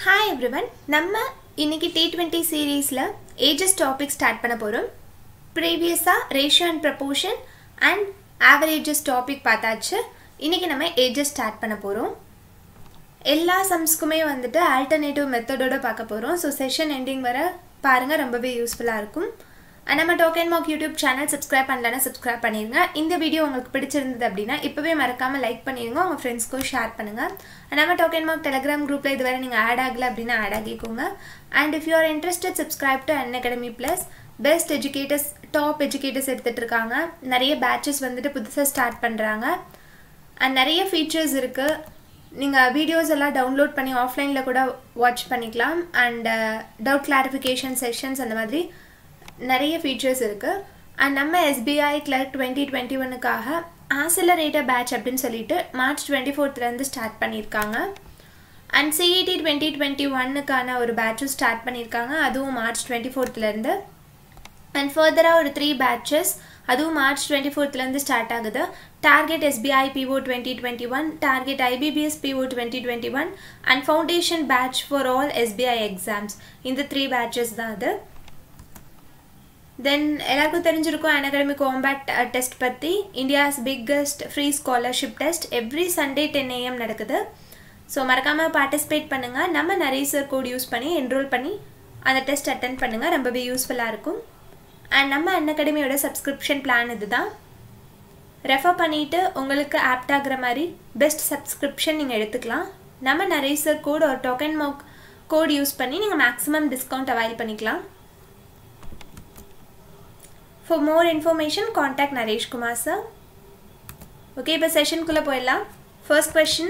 Hi everyone, நம்ம இன்னைக்கு T20 சீரீஸ்ல ages topic ஸ்டார்ட் பண்ண போறோம். Previously ratio and proportion and averages topic பார்த்தாச்சு. இன்னைக்கு நம்ம ages ஸ்டார்ட் பண்ண போறோம். எல்லா சம்ஸ்க்குமே வந்துட்டு alternative மெத்தடோட பார்க்க போறோம். So session ending வர பாருங்க, ரொம்பவே யூஸ்ஃபுல்லா இருக்கும். நம்ம Talk and Mock YouTube channel subscribe பண்ணலனா subscribe பண்ணிருங்க. இந்த வீடியோ உங்களுக்கு பிடிச்சிருந்தது அப்படினா இப்பவே மறக்காம லைக் பண்ணிருங்க, உங்க ஃப்ரெண்ட்ஸ்க்கு ஷேர் பண்ணுங்க. நம்ம Talk and Mock Telegram groupல இதுவரை நீங்க ஆட் ஆகல அப்படினா add ஆகிக்கோங்க. And if you are interested, subscribe to Unacademy Plus. Best educators, top educators எடுத்துட்டு இருக்காங்க. நிறைய batches வந்துட்டு புதுசா ஸ்டார்ட் பண்றாங்க. And நிறைய features இருக்கு. நீங்க வீடியோஸ் எல்லாம் டவுன்லோட் பண்ணி ஆஃப்லைன்ல கூட வாட்ச் பண்ணிக்கலாம். And doubt clarification sessions அந்த மாதிரி நிறைய features இருக்கு. And நம்ம SBI Clerk 2021 க்காக accelerator batch அப்படினு சொல்லிட்டு மார்ச் 24th ல இருந்து ஸ்டார்ட் பண்ணிருக்காங்க. And CET 2021 க்கான ஒரு batch ஸ்டார்ட் பண்ணிருக்காங்க, அதுவும் மார்ச் 24th ல இருந்து. And further ஒரு 3 batches அதுவும் மார்ச் 24th ல இருந்து ஸ்டார்ட் ஆகுது. Target SBI PO 2021, Target IBPS PO 2021 and Foundation batch for all SBI exams. இந்த 3 batches தான் அது. Then எல்லாருக்கும் தெரிஞ்சிருக்கும் Unacademy Combat Test பத்தி. India's biggest free scholarship test every Sunday 10 AM நடக்குது. ஸோ மறக்காம பார்ட்டிசிபேட் பண்ணுங்க. நம்ம நரேசர் கோட் யூஸ் பண்ணி என்ரோல் பண்ணி அந்த டெஸ்ட் அட்டென்ட் பண்ணுங்க, ரொம்பவே யூஸ்ஃபுல்லாக இருக்கும். அண்ட் நம்ம Unacademyயோட சப்ஸ்கிரிப்ஷன் பிளான் இதுதான். ரெஃபர் பண்ணிட்டு உங்களுக்கு ஆப்ட் ஆகிற மாதிரி பெஸ்ட் சப்ஸ்கிரிப்ஷன் நீங்கள் எடுத்துக்கலாம். நம்ம நரேசர் கோட் ஒரு Talk and Mock code use பண்ணி நீங்கள் மேக்ஸிமம் டிஸ்கவுண்ட் அவைல் பண்ணிக்கலாம். For more information, contact Naresh Kumar sir. Okay, இப்போ செஷனுக்குள்ள போயிடலாம். First question.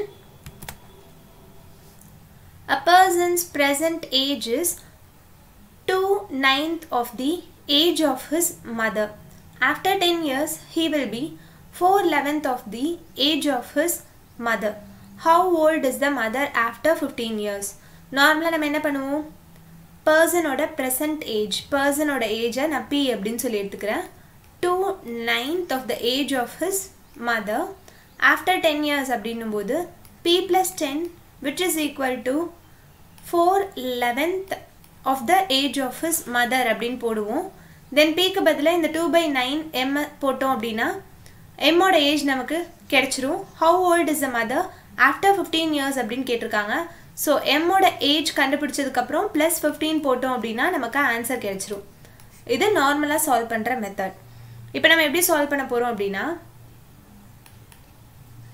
A person's present age is 2/9 of the age of his mother. After 10 years, he will be 4/11 of the age of his mother. How old is the mother after 15 years? Normally நம்ம என்ன பண்ணுவோம்? பர்சனோட present age, பர்சனோட ஏஜை நான் B அப்படின்னு சொல்லி எடுத்துக்கிறேன். 2/9 of the age of his mother after 10 years அப்படின்னும் போது p plus 10 which is equal to 4/11 of the age of his mother அப்படின்னு போடுவோம். தென் பிக்கு பதிலாக இந்த 2/9 m போட்டோம் அப்படின்னா எம்மோட ஏஜ் நமக்கு கிடைச்சிரும். How old is the mother after 15 years அப்படின்னு கேட்டிருக்காங்க. ஸோ எம்மோட ஏஜ் கண்டுபிடிச்சதுக்கப்புறம் ப்ளஸ் 15 போட்டோம் அப்படின்னா நமக்கு ஆன்சர் கிடைச்சிரும். இது நார்மலாக சால்வ் பண்ணுற மெத்தட். இப்போ நம்ம எப்படி சால்வ் பண்ண போகிறோம் அப்படின்னா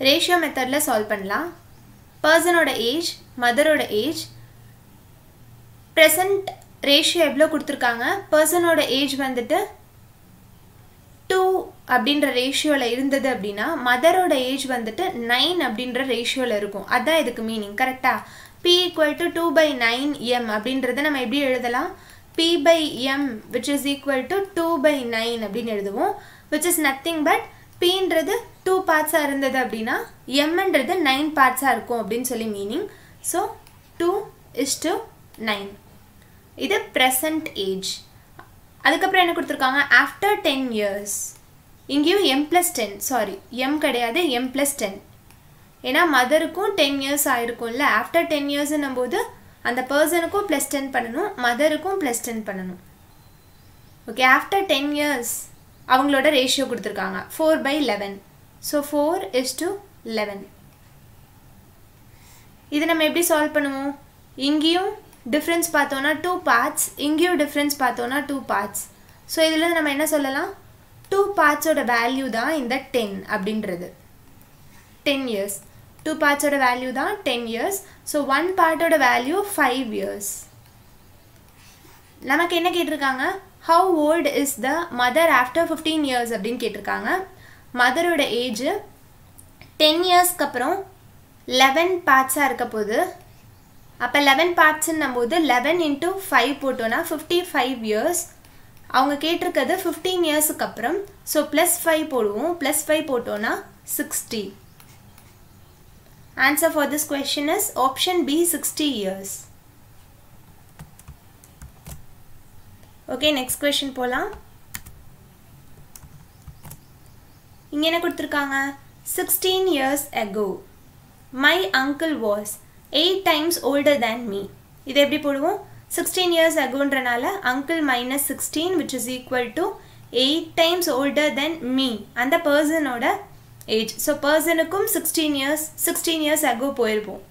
ரேஷியோ மெத்தடில் சால்வ் பண்ணலாம். பர்சனோட ஏஜ், மதரோட ஏஜ், ப்ரெசன்ட் ரேஷியோ எவ்வளோ கொடுத்துருக்காங்க, பர்சனோட ஏஜ் வந்துட்டு 2 அப்படின்ற ரேஷியோவில் இருந்தது அப்படின்னா மதரோட ஏஜ் வந்துட்டு 9 அப்படின்ற ரேஷியோவில் இருக்கும். அதுதான் இதுக்கு மீனிங். கரெக்டாக p equal to 2/9 m அப்படின்றத நம்ம எப்படி எழுதலாம்? p by m which is equal to 2/9 அப்படின்னு எழுதுவோம். which is nothing but pன்றது 2 பார்ட்ஸாக இருந்தது அப்படின்னா mன்றது 9 பார்ட்ஸாக இருக்கும் அப்படின்னு சொல்லி மீனிங். ஸோ 2:9 இது ப்ரெசன்ட் ஏஜ். அதுக்கப்புறம் என்ன கொடுத்துருக்காங்க? After 10 years. இங்கேயும் m plus 10, சாரி m கிடையாது, m plus 10. ஏன்னா மதருக்கும் 10 years ஆயிருக்கும்ல. ஆஃப்டர் 10 yearsன்னும் போது அந்த பர்சனுக்கும் ப்ளஸ் 10 பண்ணணும், மதருக்கும் ப்ளஸ் 10 பண்ணணும். ஓகே, ஆஃப்டர் 10 years அவங்களோட ரேஷியோ கொடுத்துருக்காங்க 4/11. ஸோ 4:11. இது நம்ம எப்படி சால்வ் பண்ணுவோம்? இங்கேயும் டிஃப்ரென்ஸ் பார்த்தோன்னா 2 பார்ட்ஸ், இங்கேயும் டிஃப்ரென்ஸ் பார்த்தோன்னா 2 பார்ட்ஸ். ஸோ இதில் நம்ம என்ன சொல்லலாம்? 2 பார்ட்ஸோட வேல்யூ தான் இந்த 10 அப்படின்றது. 10 years. 2 பார்ட்ஸோட வேல்யூ தான் 10 years. ஸோ 1 பார்ட்டோட வேல்யூ 5 years. நமக்கு என்ன கேட்டிருக்காங்க? How old is the mother after 15 years அப்படின்னு கேட்டிருக்காங்க. மதரோட ஏஜ் 10 yearsக்கு அப்புறம் 11 பார்ட்ஸாக இருக்க போது. அப்போ 11 பார்ட்ஸ்ன்னும் போது 11 into 5 போட்டோன்னா 55 years. அவங்க கேட்டிருக்கிறது 15 yearsக்கு அப்புறம். ஸோ ப்ளஸ் 5 போடுவோம். ப்ளஸ் 5 போட்டோன்னா 60. Answer for this question is option B, 60 years. Okay, next question போலாம். இங்க என்ன கொடுத்திருக்காங்க? 16 years ago my uncle was 8 times older than me. இது எப்படி போடுவோம் 16 years agoன்றனால uncle minus 16 which is equal to 8 times older than me அந்த personோட age. So personுக்கும் 16 years ago போயிருப்போம்.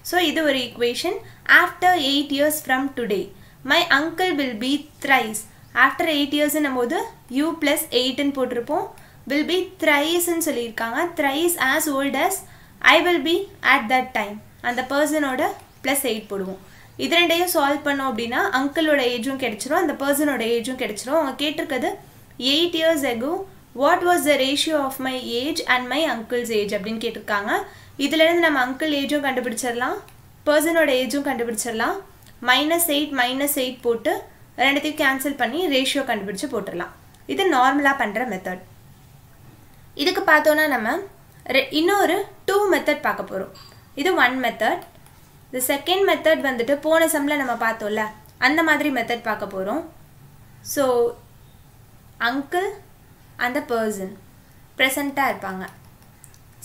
So இது ஒரு equation. After 8 years from today my uncle will be thrice. After 8 years நம்மோது u plus 8 ன்னு போட்டிருப்போம். will be thrice ன்னு சொல்லியிருக்காங்க. Thrice as old as I will be at that time. அந்த personோட plus 8 போடுவோம். இது ரெண்டையும் சால்வ் பண்ணோம் அப்படின்னா அங்கிளோட ஏஜும் கிடைச்சிரும் அந்த பர்சனோட ஏஜும் கிடைச்சிரும். அவங்க கேட்டிருக்கிறது 8 years ago what was the ratio of my age and my uncle's age அப்படின்னு கேட்டிருக்காங்க. இதிலிருந்து நம்ம அங்கிள் ஏஜும் கண்டுபிடிச்சிடலாம் பர்சனோட ஏஜும் கண்டுபிடிச்சிடலாம். -8 போட்டு ரெண்டுத்தையும் கேன்சல் பண்ணி ரேஷியோ கண்டுபிடிச்சு போட்டுடலாம். இது நார்மலாக பண்ணுற மெத்தட். இதுக்கு பார்த்தோன்னா நம்ம இன்னொரு 2 மெத்தட் பார்க்க போகிறோம். இது 1 மெத்தட். The second method வந்துட்டு போன சம்ல நம்ம பார்த்தோம்ல அந்த மாதிரி மெத்தட் பார்க்க போகிறோம். ஸோ அங்கிள் அந்த பர்சன் ப்ரெசண்ட்டாக இருப்பாங்க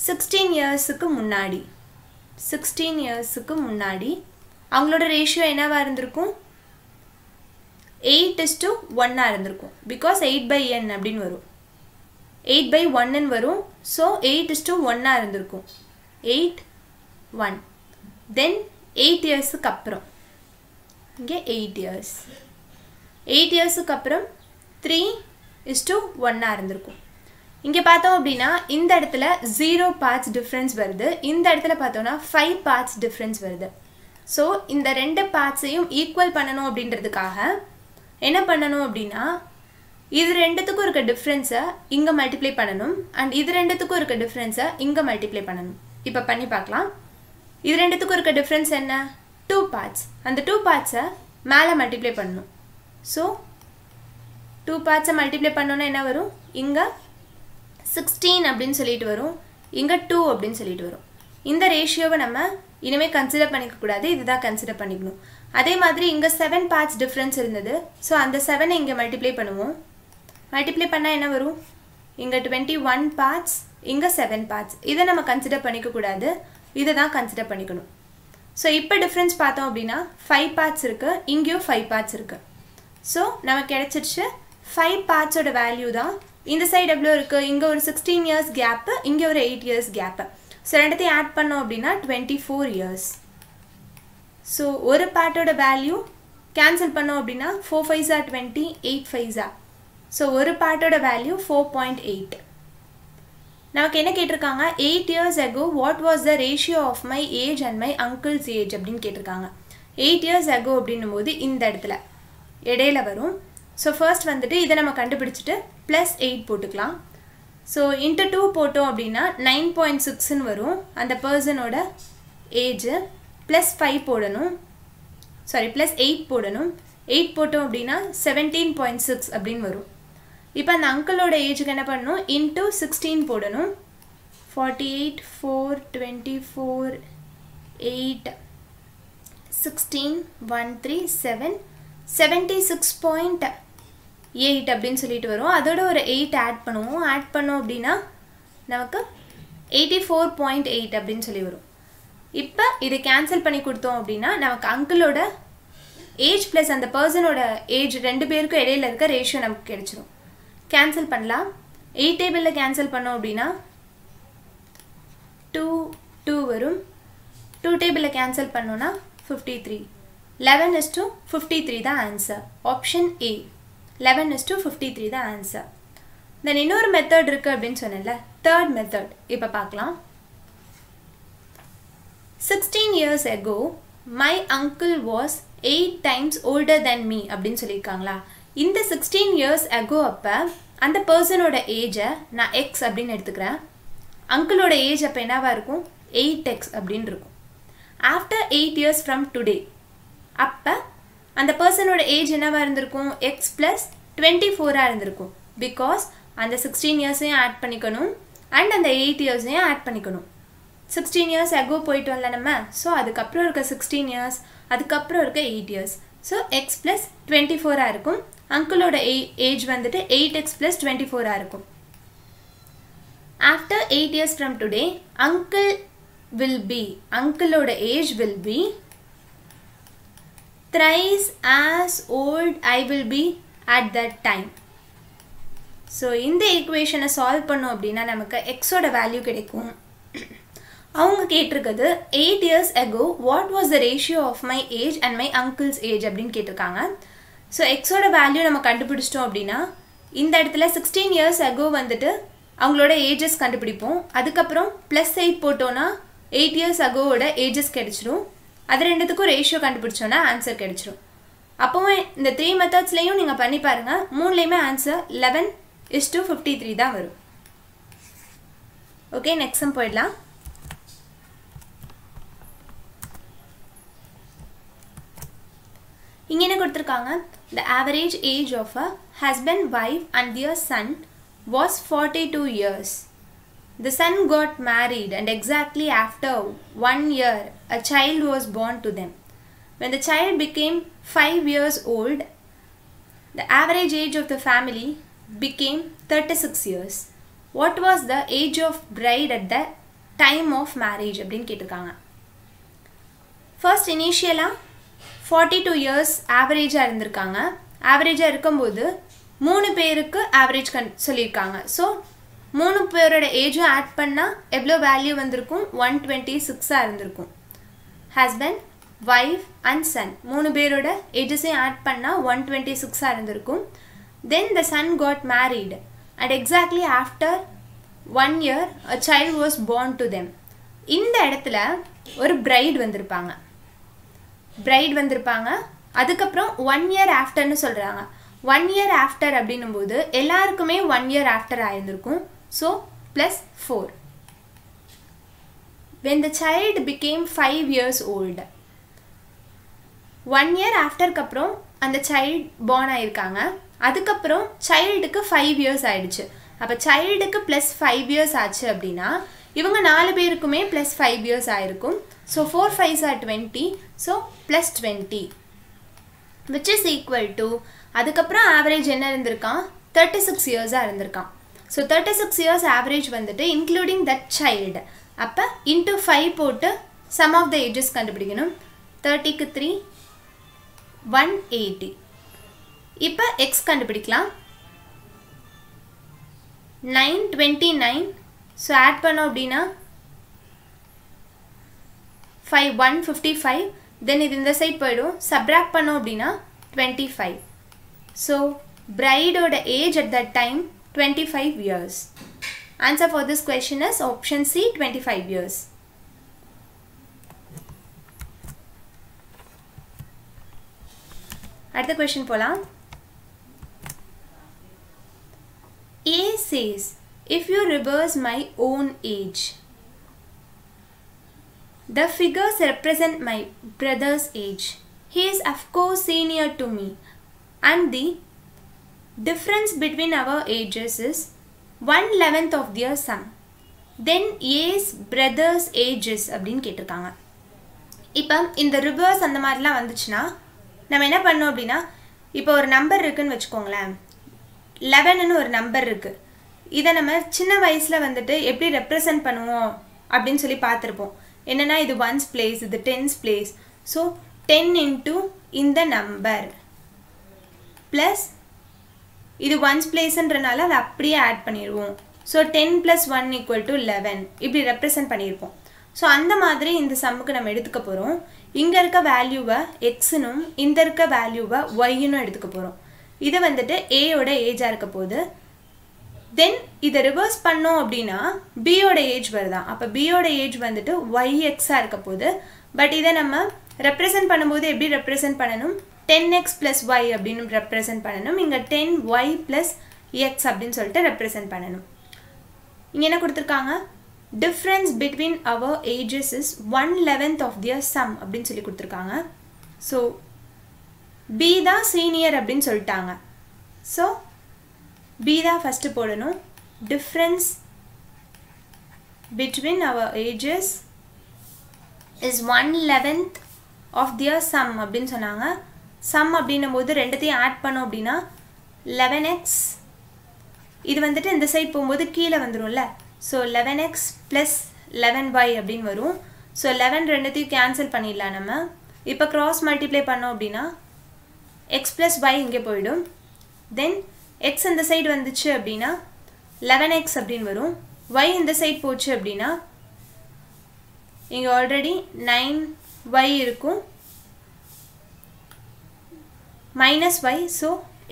16 இயர்ஸுக்கு முன்னாடி அவங்களோட ரேஷியோ என்னவாக இருந்திருக்கும் 8:1 இருந்திருக்கும். பிகாஸ் 8/n அப்படின்னு வரும் 8/1 வரும். ஸோ 8:1 இருந்திருக்கும் 8:1. தென் 8 இயர்ஸுக்கு அப்புறம் இங்கே 8 இயர்ஸுக்கு அப்புறம் 3:1 இருந்திருக்கும். இங்கே பார்த்தோம் அப்படின்னா இந்த இடத்துல 0 பார்ட்ஸ் டிஃப்ரென்ஸ் வருது. இந்த இடத்துல பார்த்தோன்னா 5 பார்ட்ஸ் டிஃப்ரென்ஸ் வருது. ஸோ இந்த 2 பார்ட்ஸையும் ஈக்குவல் பண்ணணும் அப்படின்றதுக்காக என்ன பண்ணணும் அப்படின்னா இது ரெண்டுத்துக்கும் இருக்க டிஃப்ரென்ஸை இங்கே மல்டிப்ளை பண்ணணும் அண்ட் இது ரெண்டுத்துக்கும் இருக்க டிஃப்ரென்ஸை இங்கே மல்டிப்ளை பண்ணணும். இப்போ பண்ணி பார்க்கலாம். இது ரெண்டுத்துக்கும் இருக்க டிஃப்ரென்ஸ் என்ன 2 பார்ட்ஸ். அந்த 2 பார்ட்ஸை மேலே மல்டிப்ளை பண்ணணும். ஸோ 2 பார்ட்ஸை மல்டிப்ளை பண்ணோன்னா என்ன வரும் இங்கே 16 அப்படின்னு சொல்லிட்டு வரும் இங்கே 2 அப்படின்னு சொல்லிட்டு வரும். இந்த ரேஷியோவை நம்ம இனிமேல் கன்சிடர் பண்ணிக்கக்கூடாது இதுதான் கன்சிடர் பண்ணிக்கணும். அதே மாதிரி இங்கே 7 பார்ட்ஸ் டிஃப்ரென்ஸ் இருந்தது. ஸோ அந்த 7 இங்கே மல்டிப்ளை பண்ணுவோம். மல்டிப்ளை பண்ணால் என்ன வரும் இங்கே 21 பார்ட்ஸ் இங்கே 7 பார்ட்ஸ். இதை நம்ம கன்சிடர் பண்ணிக்கக்கூடாது இதை தான் கன்சிடர் பண்ணிக்கணும். ஸோ இப்போ டிஃப்ரென்ஸ் பார்த்தோம் அப்படின்னா 5 பார்ட்ஸ் இருக்குது இங்கேயும் 5 பார்ட்ஸ் இருக்குது. ஸோ நமக்கு கிடைச்சிருச்சு 5 பார்ட்ஸோட வேல்யூ தான். இந்த சைடு எவ்வளோ இருக்குது இங்கே ஒரு 16 இயர்ஸ் கேப்பு இங்கே ஒரு 8 இயர்ஸ் கேப்பு. ஸோ ரெண்டுத்தையும் ஆட் பண்ணோம் அப்படின்னா 24 இயர்ஸ். ஸோ ஒரு பார்ட்டோட வேல்யூ கேன்சல் பண்ணோம் அப்படின்னா 4 5s are 20 8 5s are. So ஒரு பார்ட்டோட வேல்யூ 4.8. நமக்கு என்ன கேட்டிருக்காங்க 8 years ago what was the ratio of my age and my uncle's age அப்படின்னு கேட்டிருக்காங்க. 8 years ago அப்படின்னும் போது இந்த இடத்துல இடையில வரும். ஸோ ஃபர்ஸ்ட் வந்துட்டு இதை நம்ம கண்டுபிடிச்சிட்டு +8 போட்டுக்கலாம். ஸோ இன்ட்டு 2 போட்டோம் அப்படின்னா 9.6ன்னு வரும் அந்த பர்சனோட ஏஜ். +5 போடணும் +8 போடணும். 8 போட்டோம் அப்படின்னா 17.6 அப்படின்னு வரும். இப்போ அந்த அங்கிளோட ஏஜுக்கு என்ன பண்ணணும் இன்ட்டு 16 போடணும். 48 4 24 8 16 1 3 7 76.8 அப்படின்னு சொல்லிட்டு வரும். அதோட ஒரு 8 ஆட் பண்ணுவோம். ஆட் பண்ணோம் அப்படின்னா நமக்கு 84.8 அப்படின்னு சொல்லி வரும். இப்போ இது கேன்சல் பண்ணி கொடுத்தோம் அப்படின்னா நமக்கு அங்கிளோட ஏஜ் ப்ளஸ் அந்த பர்சனோட ஏஜ் ரெண்டு பேருக்கும் இடையில இருக்க ரேஷியோ நமக்கு கிடைச்சிரும். கேன்சல் பண்ணலாம். 8 டேபிளில் கேன்சல் பண்ணோம் அப்படின்னா 2 வரும். 2 டேபிளில் கேன்சல் பண்ணோன்னா 53. 11:53 தான் ஆன்சர். ஆப்ஷன் A 11:53 தான் ஆன்சர். தென் இன்னொரு மெத்தட் இருக்குது அப்படின்னு சொன்னேன்ல தேர்ட் மெத்தட் இப்போ பார்க்கலாம். 16 years ago my uncle was 8 times older than me அப்படின்னு சொல்லியிருக்காங்களா. இந்த 16 years ago அப்போ அந்த பர்சனோட ஏஜை நான் எக்ஸ் அப்படின்னு எடுத்துக்கிறேன். அங்கிளோட ஏஜ் அப்போ என்னவா இருக்கும் 8x அப்படின்னு இருக்கும். ஆஃப்டர் 8 years from today அப்போ அந்த பர்சனோட ஏஜ் என்னவா இருந்திருக்கும் எக்ஸ் ப்ளஸ் 24 இருந்திருக்கும். பிகாஸ் அந்த 16 இயர்ஸையும் ஆட் பண்ணிக்கணும் அண்ட் அந்த 8 இயர்ஸையும் ஆட் பண்ணிக்கணும். 16 years ago போயிட்டு வரல நம்ம. ஸோ அதுக்கப்புறம் இருக்க 16 years அதுக்கப்புறம் இருக்க 8 years. ஸோ எக்ஸ் ப்ளஸ் 24 இருக்கும். அங்கிளோட ஏஜ் வந்துட்டு 8x + 24 இருக்கும். ஆஃப்டர் 8 years from today அங்கிளோட age will be thrice as old I will be at that time. So இந்த equation solve பண்ணோம் அப்படின்னா நமக்கு x ஓட வேல்யூ கிடைக்கும். அவங்க கேட்டிருக்கிறது 8 years ago what was the ratio of my age and my uncle's age அப்படின்னு கேட்டிருக்காங்க. ஸோ எக்ஸோட வேல்யூ நம்ம கண்டுபிடிச்சிட்டோம் அப்படின்னா இந்த இடத்துல 16 years ago வந்துட்டு அவங்களோட ஏஜஸ் கண்டுபிடிப்போம். அதுக்கப்புறம் +8 போட்டோன்னா 8 years agoவோட ஏஜஸ் கிடைச்சிரும். அது ரெண்டுத்துக்கும் ரேஷியோ கண்டுபிடிச்சோன்னா ஆன்சர் கிடைச்சிரும். அப்போவும் இந்த 3 மெத்தட்ஸ்லையும் நீங்கள் பண்ணி பாருங்கள். மூணுலேயுமே ஆன்சர் 11:53 தான் வரும். ஓகே, நெக்ஸ்ட் சம் போயிடலாம். இங்கே என்ன கொடுத்துருக்காங்க? The average age of a husband, wife and their son was 42 years. The son got married and exactly after 1 year a child was born to them. When the child became 5 years old, the average age of the family became 36 years. What was the age of bride at the time of marriage அப்படின்னு கேட்டிருக்காங்க. First இனிஷியலாக 42 years ஆவரேஜாக இருந்திருக்காங்க. ஆவரேஜாக இருக்கும்போது 3 பேருக்கு average சொல்லியிருக்காங்க. So 3 பேரோட ஏஜும் ஆட் பண்ணால் எவ்வளோ வேல்யூ வந்திருக்கும்? 126 இருந்திருக்கும். ஹஸ்பண்ட், வைஃப் அண்ட் சன் 3 பேரோட ஏஜஸையும் ஆட் பண்ணால் 126 இருந்திருக்கும். Then the son got married and exactly after 1 year a child was born to them. இந்த இடத்துல ஒரு பிரைட் வந்திருப்பாங்க. அதுக்கப்புறம் 1 year ஆஃப்டர்னு சொல்கிறாங்க. 1 year ஆஃப்டர் அப்படின்னும் போது எல்லாருக்குமே 1 year ஆஃப்டர் ஆயிருந்திருக்கும். So +4. when the child became 5 years old, 1 year ஆஃப்டருக்கு அப்புறம் அந்த சைல்டு பார்ன் ஆயிருக்காங்க. அதுக்கப்புறம் சைல்டுக்கு 5 years ஆயிடுச்சு. அப்போ சைல்டுக்கு +5 years ஆச்சு அப்படின்னா இவங்க 4 பேருக்குமே +5 years ஆயிருக்கும். So 4 5s are 20. So +20 which is equal to அதுக்கப்புறம் ஆவரேஜ் என்ன இருந்திருக்கான்? 36 years-ஆக இருந்திருக்கான். ஸோ 36 years ஆவரேஜ் வந்துட்டு இன்க்ளூடிங் தட் சைல்டு. அப்போ இன்ட்டு 5 போட்டு சம் ஆஃப் த ஏஜஸ் கண்டுபிடிக்கணும். 30க்கு 3 180. இப்போ எக்ஸ் கண்டுபிடிக்கலாம். 929. ஸோ ஆட் பண்ணோம் அப்படின்னா 5 155. தென் இது இந்த சைட் போயிடும். சப்ராக்ட் பண்ணோம் அப்படின்னா 25. ஸோ பிரைடோட age at that time 25 years. Answer for this question is option C 25 years. அடுத்த கொஸ்டின் போகலாம். A says, if you reverse my own age, the figures represent my brother's age. He is of course senior to me and the difference between our ages is 1/11 of their sum. Then A's brother's ages அப்படின்னு கேட்டிருக்காங்க. இப்போ இந்த reverse அந்த மாதிரிலாம் வந்துச்சுன்னா நம்ம என்ன பண்ணோம் அப்படின்னா, இப்போ ஒரு நம்பர் இருக்குன்னு வச்சுக்கோங்களேன். 11ன்னு ஒரு நம்பர் இருக்குது. இதை நம்ம சின்ன வயசில் வந்துட்டு எப்படி ரெப்ரசன்ட் பண்ணுவோம் அப்படின்னு சொல்லி பார்த்துருப்போம். என்னென்னா இது 1's place, இது 10's place. ஸோ 10 into இந்த நம்பர் ப்ளஸ் இது 1's placeன்றனால அதை அப்படியே ஆட் பண்ணிடுவோம். ஸோ 10 + 1 = 11 இப்படி ரெப்ரசன்ட் பண்ணியிருப்போம். ஸோ அந்த மாதிரி இந்த சம்முக்கு நம்ம எடுத்துக்க போகிறோம். இங்கே இருக்க வேல்யூவை எக்ஸுனும் இந்த இருக்க வேல்யூவை ஒய்னும் எடுத்துக்க போகிறோம். இது வந்துட்டு ஏயோட ஏஜாக இருக்க போது. தென் இதை ரிவர்ஸ் பண்ணோம் அப்படின்னா பியோட ஏஜ் வருதான். அப்போ பியோட ஏஜ் வந்துட்டு ஒய்எக்ஸாக இருக்க போது. பட் இதை நம்ம ரெப்ரசன்ட் பண்ணும்போது எப்படி ரெப்ரசன்ட் பண்ணணும்? 10x + y அப்படின்னு ரெப்ரசன்ட் பண்ணணும். இங்கே 10y + x அப்படின்னு சொல்லிட்டு ரெப்ரசன்ட் பண்ணணும். இங்கே என்ன கொடுத்துருக்காங்க? Difference between our ages is 1/11 of their sum அப்படின்னு சொல்லி கொடுத்துருக்காங்க. ஸோ பி தான் சீனியர் அப்படின்னு சொல்லிட்டாங்க. ஸோ பி தான் ஃபஸ்ட்டு போடணும். Difference between our ages is 1/11 of their sum அப்படின்னு சொன்னாங்க. சம் அப்படின்னும் போது ரெண்டுத்தையும் ஆட் பண்ணோம் அப்படின்னா 11x, இது வந்துட்டு இந்த சைட் போகும்போது கீழே வந்துடும்ல. ஸோ 11x + 11y அப்படின்னு வரும். ஸோ 11 ரெண்டுத்தையும் கேன்சல் பண்ணிடலாம் நம்ம. இப்போ cross multiply பண்ணோம் அப்படின்னா x plus y இங்கே போயிடும். Then x இந்த சைடு வந்துச்சு அப்படின்னா 11x அப்படின்னு வரும். y இந்த சைடு போச்சு அப்படின்னா இங்கே ஆல்ரெடி 9y இருக்கும் minus y, so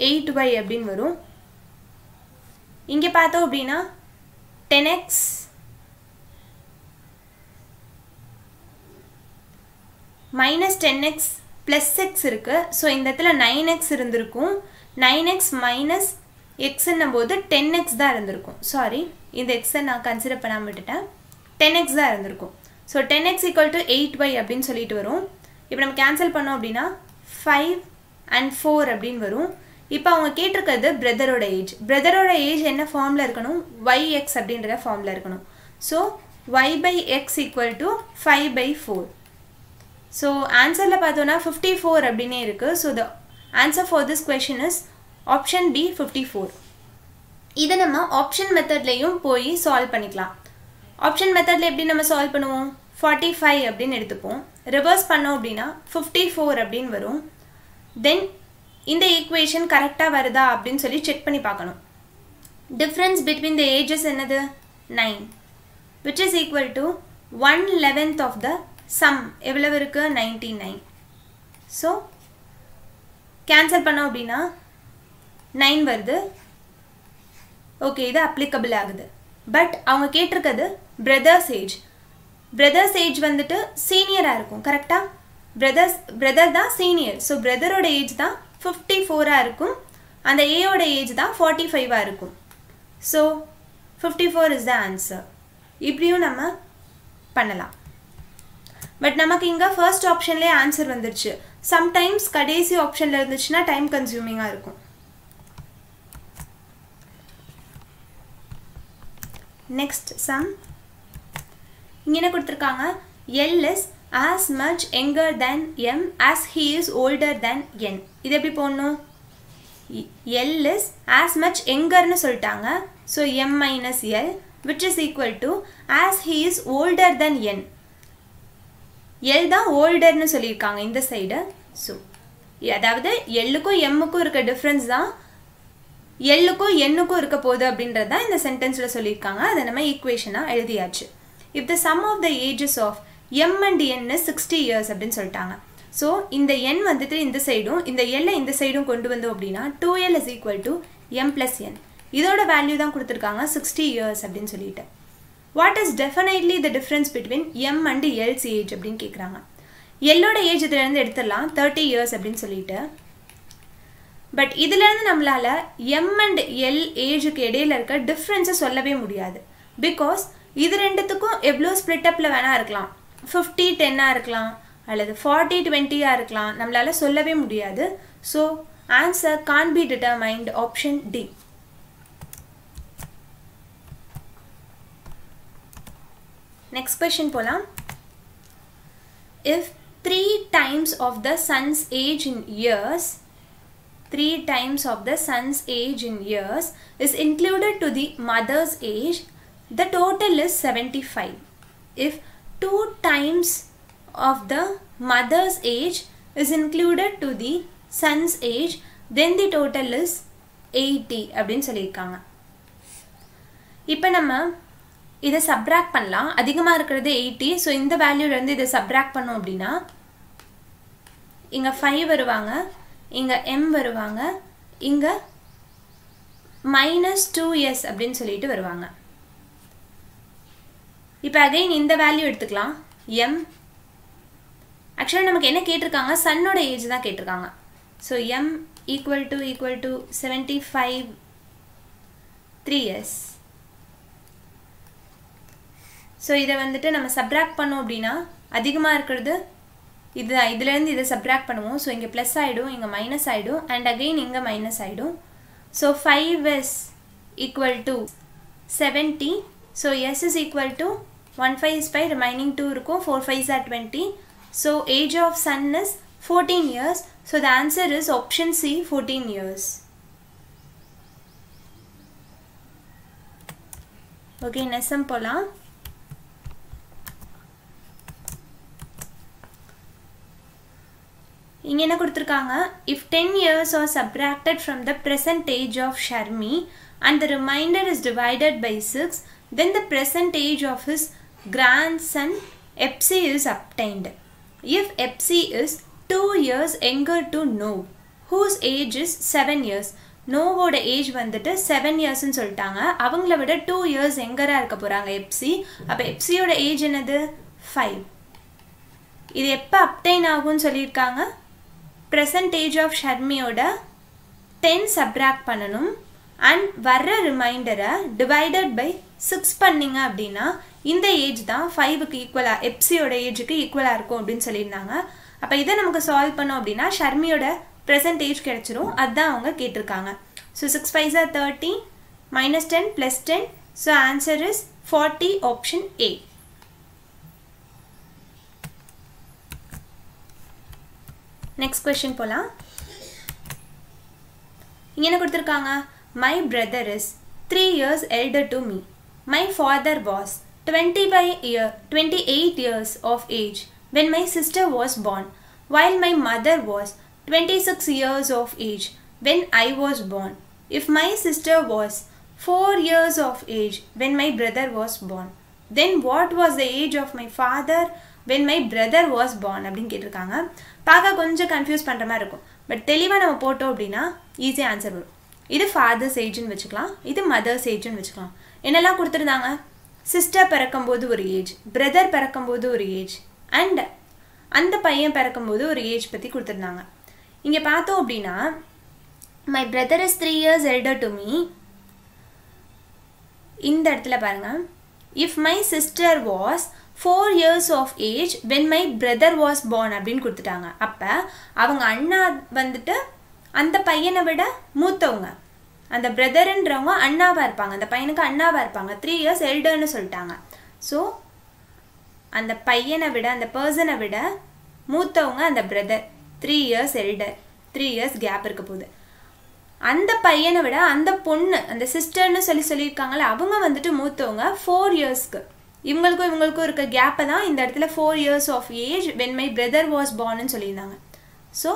8y அப்படின்னு வரும். இங்கே பார்த்தோம் அப்படின்னா 10x minus 10x plus x இருக்கு. ஸோ இந்த இடத்துல 9x இருந்திருக்கும். 9x minus x என்னும்போது 10x தான் இருந்திருக்கும். சாரி, இந்த x நான் கன்சிடர் பண்ணாமல் விட்டுட்டேன். 10x தான் இருந்திருக்கும். So 10x equal to 8y அப்படின்னு சொல்லிட்டு வரும். இப்போ நம்ம கேன்சல் பண்ணோம் அப்படின்னா 5 and 4 அப்படின்னு வரும். இப்போ அவங்க கேட்டிருக்கிறது பிரதரோட ஏஜ். பிரதரோட ஏஜ் என்ன ஃபார்மில் இருக்கணும்? yx அப்படின்ற ஃபார்மில் இருக்கணும். So y by x equal to 5 by 4. So ஆன்சரில் பார்த்தோன்னா 54 அப்படின்னே இருக்குது. So the answer for this question is option B 54. இதை நம்ம ஆப்ஷன் மெத்தட்லேயும் போய் சால்வ் பண்ணிக்கலாம். ஆப்ஷன் மெத்தடில் எப்படி நம்ம சால்வ் பண்ணுவோம்? 45 அப்படின்னு எடுத்துப்போம். ரிவர்ஸ் பண்ணோம் அப்படின்னா 54 அப்படின்னு வரும். தென் இந்த ஈக்குவேஷன் கரெக்டாக வருதா அப்படின்னு சொல்லி செக் பண்ணி பார்க்கணும். டிஃப்ரென்ஸ் பிட்வீன் த ஏஜஸ் என்னது? 9, which is equal to 1/11 of the sum. எவ்வளவு இருக்கு? 99. ஸோ கேன்சல் பண்ணோம் அப்படின்னா 9 வருது. ஓகே, இது அப்ளிகபிள் ஆகுது. பட் அவங்க கேட்டிருக்கிறது பிரதர்ஸ் ஏஜ். பிரதர்ஸ் ஏஜ் வந்துட்டு சீனியராக இருக்கும். கரெக்டாக பிரதர் தான் சீனியர். ஸோ பிரதரோட ஏஜ் தான் 54 இருக்கும். அந்த ஏயோட ஏஜ் தான் 45 இருக்கும். So 54 is the answer. இப்படியும் நம்ம பண்ணலாம். பட் நமக்கு இங்கே ஃபர்ஸ்ட் ஆப்ஷன்லேயே ஆன்சர் வந்துருச்சு. சம்டைம்ஸ் கடைசி ஆப்ஷனில் இருந்துச்சுன்னா டைம் கன்சியூமிங்காக இருக்கும். Next sum. இங்கே என்ன கொடுத்துருக்காங்க? L is as much younger than M as he is older than N. இது எப்படி போடணும்? L is as much younger-னு சொல்லிட்டாங்க. So M minus L which is equal to as he is older than N. L தான் ஓல்டர்னு சொல்லியிருக்காங்க இந்த side. So அதாவது எல்லுக்கும் எம்முக்கும் இருக்க difference தான் எல்லுக்கும் எண்ணுக்கும் இருக்க போகுது அப்படின்றது தான் இந்த சென்டென்ஸில் சொல்லியிருக்காங்க. அதை நம்ம ஈக்குவேஷனாக எழுதியாச்சு. If the sum of the ages of M and N is 60 years அப்படின்னு சொல்லிட்டாங்க. ஸோ இந்த N வந்துட்டு இந்த சைடும் இந்த L இந்த சைடும் கொண்டு வந்தோம் அப்படின்னா 2L is equal to M plus N. இதோட வேல்யூ தான் கொடுத்துருக்காங்க 60 years அப்படின்னு சொல்லிட்டு. What is definitely the difference between M and L's age அப்படின்னு கேட்குறாங்க. எல்லோட ஏஜ் இதுலேருந்து எடுத்துடலாம் 30 years அப்படின்னு சொல்லிட்டு. பட் இதுலேருந்து நம்மளால் M and L ஏஜுக்கு இடையில இருக்க டிஃப்ரென்ஸை சொல்லவே முடியாது. பிகாஸ் இது ரெண்டுத்துக்கும் எவ்வளோ ஸ்ப்ளிட்டப்பில் வேணால் இருக்கலாம். 50-10 இருக்கலாம் அல்லது 40-20 இருக்கலாம். நம்மளால் சொல்லவே முடியாது. So answer can be determined. Option D. Next question போகலாம். If 3 times of the sun's age in years, 3 times of the sun's age in years is included to the mother's age, the total is 75. If 2 times of the mother's age is included to the son's age, then the total is 80 அப்படின்னு சொல்லியிருக்காங்க. இப்போ நம்ம இதை subtract பண்ணலாம். அதிகமாக இருக்கிறது 80. So இந்த வேல்யூலேருந்து இதை சப்ராக்ட் பண்ணோம் அப்படின்னா இங்கே 5 வருவாங்க, இங்கே M வருவாங்க, இங்கே -2s அப்படின்னு சொல்லிட்டு வருவாங்க. இப்போ அகைன் இந்த வேல்யூ எடுத்துக்கலாம். M ஆக்சுவலாக நமக்கு என்ன கேட்டிருக்காங்க? சன்னோட ஏஜ் தான் கேட்டிருக்காங்க. So M equal to 75 3s. So இதை வந்துட்டு நம்ம சப்ராக்ட் பண்ணோம் அப்படின்னா அதிகமாக இருக்கிறது இதுதான். இதுலேருந்து இதை சப்ராக்ட் பண்ணுவோம். ஸோ இங்கே ப்ளஸ் ஆகிடும், இங்கே மைனஸ் ஆகிடும், அண்ட் அகெயின் இங்கே மைனஸ் ஆகிடும். So 5s equal to 70. So s is equal to 1 5 is 5, remaining 2 இருக்கும். 4 5s are 20. So age of sun is 14 years. So the answer is option C, 14 years. Okay, next sum போலாம். இங்கே என்ன கொடுத்துருக்காங்க, if 10 years are subtracted from the present age of Sharmi and the remainder is divided by 6, then the present age of his grandson Epsi is obtained. If Epsi is 2 years younger to No, whose age is 7 years. நோவோட age வந்துட்டு 7 இயர்ஸ்ன்னு சொல்லிட்டாங்க. அவங்கள விட 2 years எங்கராக இருக்க போகிறாங்க FC. அப்போ எப்சியோட age என்னது 5. இது எப்போ அப்டைன் ஆகும்னு சொல்லியிருக்காங்க, ப்ரெசன்ட் ஏஜ் ஆஃப் ஷர்மியோட 10 சப்ராக்ட் பண்ணணும் அண்ட் வர்ற ரிமைண்டரை டிவைடட் பை 6 பண்ணிங்க அப்படின்னா இந்த ஏஜ் தான் 5க்கு ஈக்குவலாக, எப்சியோட ஏஜுக்கு ஈக்குவலாக இருக்கும் அப்படின்னு சொல்லியிருந்தாங்க. அப்போ இதை நமக்கு சால்வ் பண்ணோம் அப்படின்னா ஷர்மியோட ப்ரெசன்ட் ஏஜ் கிடச்சிரும். அதுதான் அவங்க கேட்டிருக்காங்க. So 6 5 are 30 minus 10 plus 10. So answer is 40, option A. Next question போகலாம். இங்கே என்ன கொடுத்துருக்காங்க, my brother is 3 years elder to me. My father was 28 years of age when my sister was born, while my mother was 26 years of age when I was born. If my sister was 4 years of age when my brother was born, then what was the age of my father when my brother was born அப்படின்னு கேட்டிருக்காங்க. பார்க்க கொஞ்சம் confuse பண்ணுற மாதிரி இருக்கும், but தெளிவாக நம்ம போட்டோம் அப்படின்னா ஈஸியாக ஆன்சர் வரும். இது ஃபாதர்ஸ் ஏஜ்னு வச்சுக்கலாம், இது மதர்ஸ் ஏஜ்னு வச்சுக்கலாம். என்னெல்லாம் கொடுத்துருந்தாங்க, சிஸ்டர் பிறக்கும்போது ஒரு ஏஜ், பிரதர் பிறக்கும்போது ஒரு ஏஜ், அண்ட் அந்த பையன் பிறக்கும்போது ஒரு ஏஜ் பற்றி கொடுத்துருந்தாங்க. இங்கே பார்த்தோம் அப்படின்னா my brother is 3 years elder to me. இந்த இடத்துல பாருங்கள், if my sister was 4 years of age when my brother was born அப்படின்னு கொடுத்துட்டாங்க. அப்போ அவங்க அண்ணா வந்துட்டு அந்த பையனை விட மூத்தவங்க, அந்த பிரதர்ன்றவங்க அண்ணாவாக இருப்பாங்க, அந்த பையனுக்கு அண்ணாவாக இருப்பாங்க. 3 years எல்டர்னு சொல்லிட்டாங்க. ஸோ அந்த பையனை விட, அந்த பர்சனை விட மூத்தவங்க அந்த brother, 3 years elder, 3 years gap இருக்க போகுது. அந்த பையனை விட அந்த பொண்ணு, அந்த சிஸ்டர்னு சொல்லியிருக்காங்களே, அவங்க வந்துட்டு மூத்தவங்க 4 yearsக்கு. இவங்களுக்கும் இருக்க கேப்பை தான் இந்த இடத்துல 4 years of age when my brother was bornன்னு சொல்லியிருந்தாங்க. ஸோ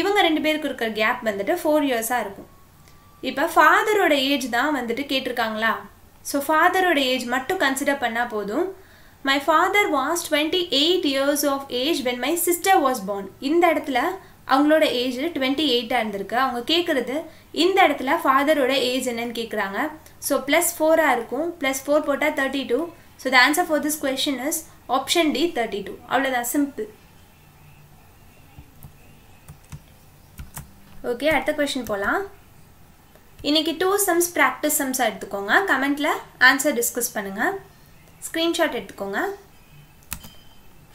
இவங்க 2 பேருக்கு இருக்கிற கேப் வந்துட்டு 4 yearsஆக இருக்கும். இப்போ ஃபாதரோட ஏஜ் தான் வந்துட்டு கேட்டிருக்காங்களா, ஸோ ஃபாதரோட ஏஜ் மட்டும் கன்சிடர் பண்ணால் போதும். My father was 28 years of age when my sister was born. இந்த இடத்துல அவங்களோட ஏஜ் 28 இருந்திருக்கு. அவங்க கேட்குறது இந்த இடத்துல ஃபாதரோட ஏஜ் என்னன்னு கேட்குறாங்க. ஸோ +4 இருக்கும், +4 போட்டால் 32. So the answer for this question is option D 32. அவ்வளோதான், சிம்பிள். ஓகே, அடுத்த கொஸ்டின் போகலாம். இன்றைக்கி 2 sums ப்ராக்டிஸ் சம்ஸாக எடுத்துக்கோங்க. கமெண்ட்டில் ஆன்சர் டிஸ்கஸ் பண்ணுங்கள். ஸ்க்ரீன்ஷாட் எடுத்துக்கோங்க.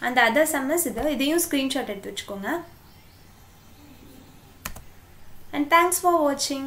அந்த அதர் சம்மஸ் இதையும் ஸ்க்ரீன்ஷாட் எடுத்து வச்சுக்கோங்க. And thanks for watching.